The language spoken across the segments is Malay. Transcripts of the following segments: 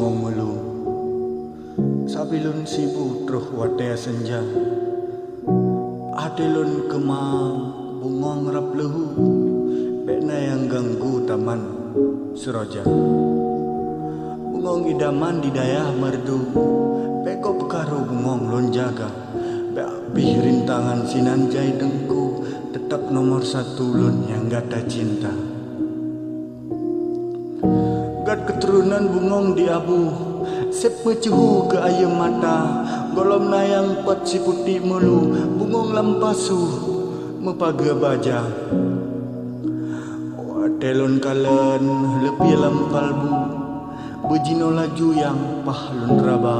bungong melu. Sabilun sibu truh wate senja. Atilun kemang bungong rap lehu. Bekna yang ganggu taman seroja. Bungong idaman di dayah merdu. Beko pekaru bungong lon jaga. Beapih rintangan sinanjai dengku. Tetap nomor satu lon yang gata cinta. Gad keturunan bungong di abu. Sep mecuhu ke ayam mata. Golom nayang pat si putih mulu. Bungong lampasu mepaga baja. Watelon kalen lebih lampalbu. Bejino laju yang pahlun raba.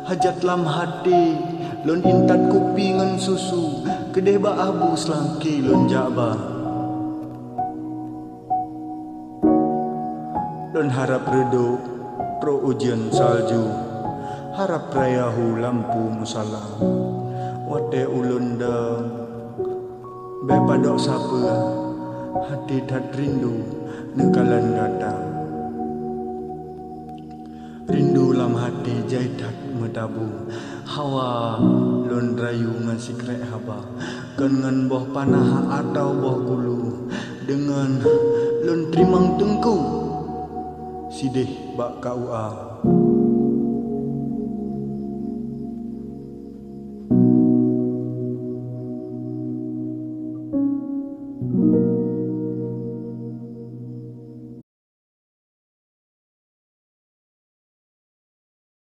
Hajat lam hati lon intat kopi ngan susu. Kedeh ba abu selangki lon jaba. Lon harap redo pro ujian salju. Harap rayahu lampu musala. Wate ulun deng bepadok sapa. Hati dat rindu nekalan datang. Rindu lam hati jaitat metabu. Hawa lon rayu ngan sikrek haba. Kan ngan boh panah atau boh gulu. Dengan lon trimang tengku. Sidih bak KUA.